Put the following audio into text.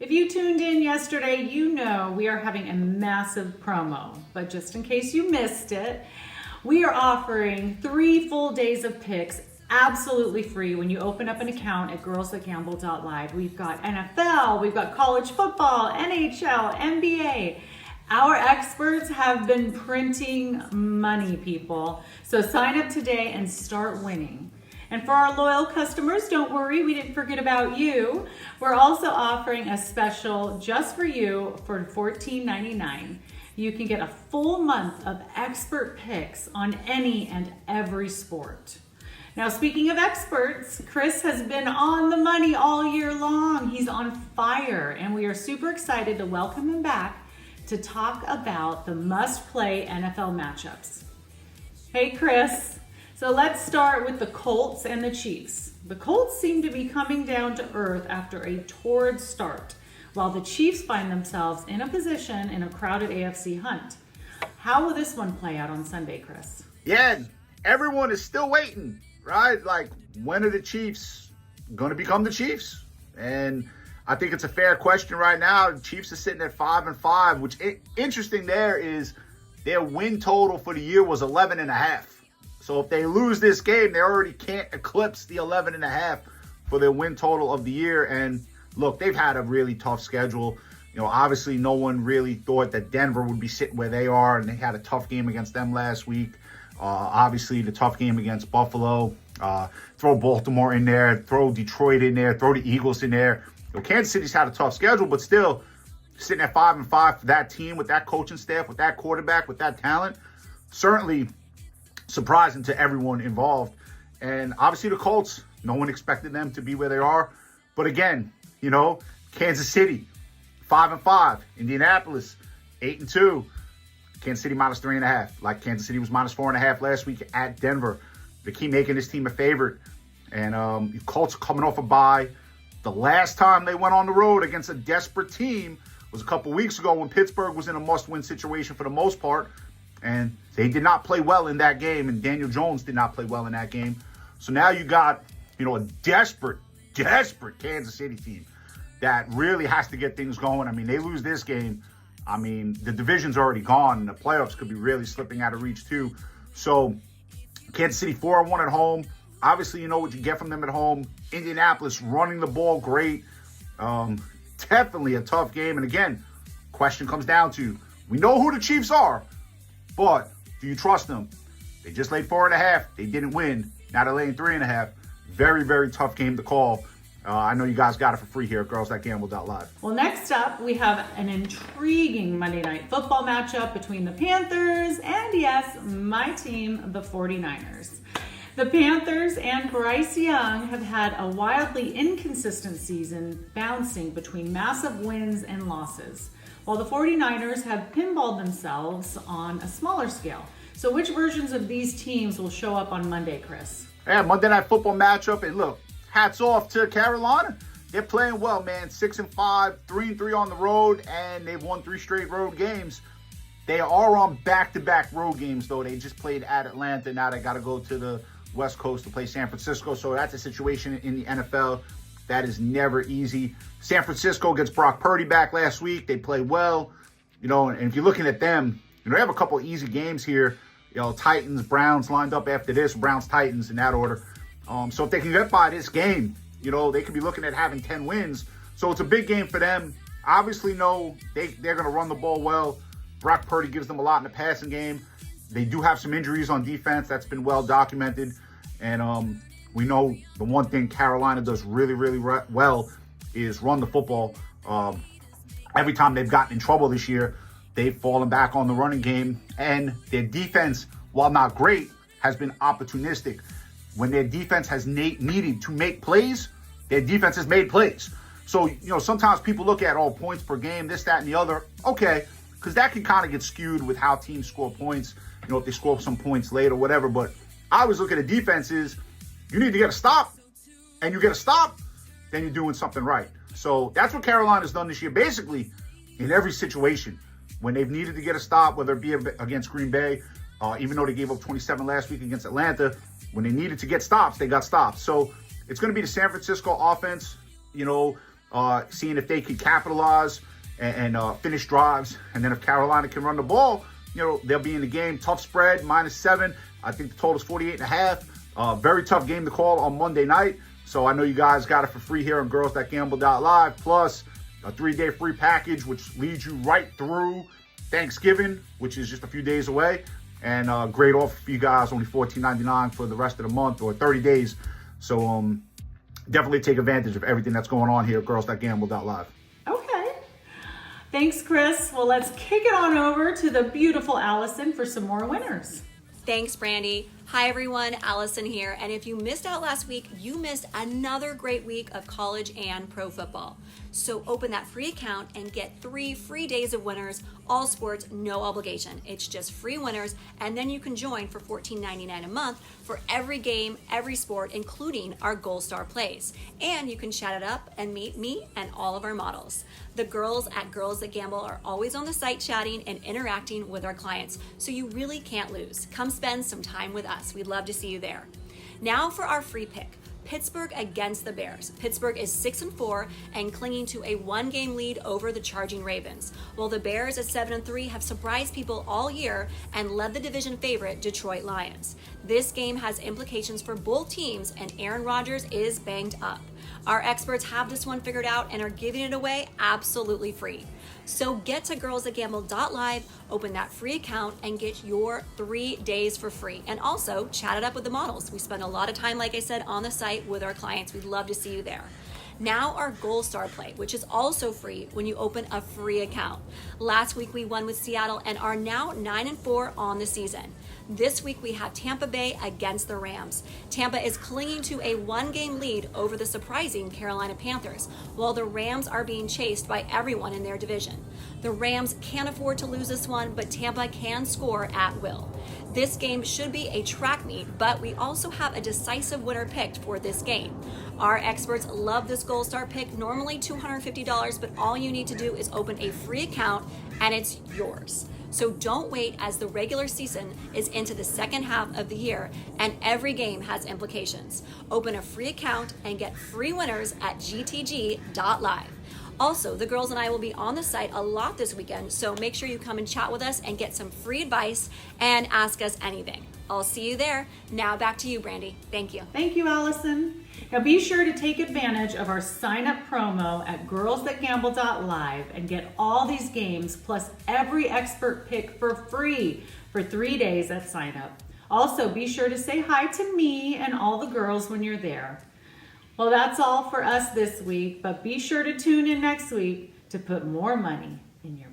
If you tuned in yesterday, you know we are having a massive promo. But just in case you missed it, we are offering 3 full days of picks absolutely free when you open up an account at girlsthatgamble.live. We've got NFL, we've got college football, NHL, NBA. Our experts have been printing money, people. So sign up today and start winning. And for our loyal customers, don't worry, we didn't forget about you. We're also offering a special just for you for $14.99. You can get a full month of expert picks on any and every sport. Now, speaking of experts, Chris has been on the money all year long. He's on fire, and we are super excited to welcome him back to talk about the must-play NFL matchups. Hey, Chris. So let's start with the Colts and the Chiefs. The Colts seem to be coming down to earth after a torrid start, while the Chiefs find themselves in a position in a crowded AFC hunt. How will this one play out on Sunday, Chris? Yeah, everyone is still waiting, right? Like, when are the Chiefs going to become the Chiefs? And I think it's a fair question right now. The Chiefs are sitting at 5-5, which interesting there is their win total for the year was 11.5. So if they lose this game, they already can't eclipse the 11.5 for their win total of the year. And look, they've had a really tough schedule. You know, obviously no one really thought that Denver would be sitting where they are, and they had a tough game against them last week. Obviously the tough game against Buffalo. Throw Baltimore in there, throw Detroit in there, throw the Eagles in there. You know, Kansas City's had a tough schedule, but still sitting at 5-5 for that team with that coaching staff, with that quarterback, with that talent. Certainly surprising to everyone involved. And obviously the Colts, no one expected them to be where they are. But again, you know, Kansas City, 5-5. Indianapolis, 8-2. Kansas City minus 3.5. Like Kansas City was minus 4.5 last week at Denver. They keep making this team a favorite. And the Colts are coming off a bye. The last time they went on the road against a desperate team was a couple weeks ago when Pittsburgh was in a must-win situation for the most part. And they did not play well in that game, and Daniel Jones did not play well in that game. So now you got, you know, a desperate Kansas City team that really has to get things going. I mean, they lose this game, I mean, the division's already gone, and the playoffs could be really slipping out of reach too. So Kansas City 4-1 at home. Obviously, you know what you get from them at home. Indianapolis running the ball great. Definitely a tough game. And again, question comes down to, we know who the Chiefs are, but do you trust them? They just laid 4.5. They didn't win. Now they're laying 3.5. Very, very tough game to call. I know you guys got it for free here at girlsthatgamble.live. Well, next up, we have an intriguing Monday Night Football matchup between the Panthers and, yes, my team, the 49ers. The Panthers and Bryce Young have had a wildly inconsistent season, bouncing between massive wins and losses, while the 49ers have pinballed themselves on a smaller scale. So which versions of these teams will show up on Monday, Chris? Yeah, Monday Night Football matchup. And look, hats off to Carolina. They're playing well, man. 6-5, 3-3 on the road, and they've won 3 straight road games. They are on back-to-back road games, though. They just played at Atlanta. Now they got to go to the West Coast to play San Francisco. So that's a situation in the NFL that is never easy. San Francisco gets Brock Purdy back last week. They play well. You know, and if you're looking at them, you know, they have a couple easy games here. You know, Titans, Browns lined up after this. Browns, Titans in that order. So if they can get by this game, you know, they could be looking at having 10 wins. So it's a big game for them. Obviously, no, they're going to run the ball well. Brock Purdy gives them a lot in the passing game. They do have some injuries on defense. That's been well documented. And we know the one thing Carolina does really, really well is run the football. Every time they've gotten in trouble this year, they've fallen back on the running game. And their defense, while not great, has been opportunistic. When their defense has needed to make plays, their defense has made plays. So, you know, sometimes people look at all points per game, this, that, and the other. Okay, because that can kind of get skewed with how teams score points. You know, if they score some points late or whatever. But I always look at a defense is, you need to get a stop. And you get a stop, then you're doing something right. So that's what Carolina's done this year, basically in every situation. When they've needed to get a stop, whether it be against Green Bay, even though they gave up 27 last week against Atlanta, when they needed to get stops, they got stops. So it's going to be the San Francisco offense. You know, seeing if they could capitalize and finish drives. And then if Carolina can run the ball, they'll be in the game. Tough spread, -7. I think the total is 48.5. Very tough game to call on Monday night. So I know you guys got it for free here on girls.gamble.live, plus a 3-day free package, which leads you right through Thanksgiving, which is just a few days away. And great offer for you guys, only $14.99 for the rest of the month, or 30 days. So definitely take advantage of everything that's going on here at girls.gamble.live. Okay. Thanks, Chris. Well, let's kick it on over to the beautiful Allison for some more winners. Thanks, Brandy. Hi, everyone. Allison here. And if you missed out last week, you missed another great week of college and pro football. So open that free account and get 3 free days of winners, all sports, no obligation. It's just free winners, and then you can join for $14.99 a month for every game, every sport, including our Gold Star plays. And you can chat it up and meet me and all of our models. The girls at Girls That Gamble are always on the site chatting and interacting with our clients, so you really can't lose. Come spend some time with us. We'd love to see you there. Now for our free pick. Pittsburgh against the Bears. Pittsburgh is 6-4 and clinging to a 1-game lead over the Charging Ravens, while the Bears at 7-3 have surprised people all year and led the division favorite Detroit Lions. This game has implications for both teams, and Aaron Rodgers is banged up. Our experts have this one figured out and are giving it away absolutely free. So get to girlsthatgamble.live, open that free account, and get your 3 days for free. And also chat it up with the models. We spend a lot of time, like I said, on the site with our clients. We'd love to see you there. Now our Gold Star play, which is also free when you open a free account. Last week we won with Seattle and are now 9-4 on the season. This week we have Tampa Bay against the Rams. Tampa is clinging to a 1-game lead over the surprising Carolina Panthers, while the Rams are being chased by everyone in their division. The Rams can't afford to lose this one, but Tampa can score at will. This game should be a track meet, but we also have a decisive winner picked for this game. Our experts love this Gold Star pick, normally $250, but all you need to do is open a free account and it's yours. So don't wait, as the regular season is into the second half of the year and every game has implications. Open a free account and get free winners at gtg.live. Also, the girls and I will be on the site a lot this weekend, so make sure you come and chat with us and get some free advice and ask us anything. I'll see you there. Now back to you, Brandy. Thank you. Thank you, Allison. Now be sure to take advantage of our sign-up promo at girlsthatgamble.live and get all these games plus every expert pick for free for 3 days at sign-up. Also, be sure to say hi to me and all the girls when you're there. Well, that's all for us this week, but be sure to tune in next week to put more money in your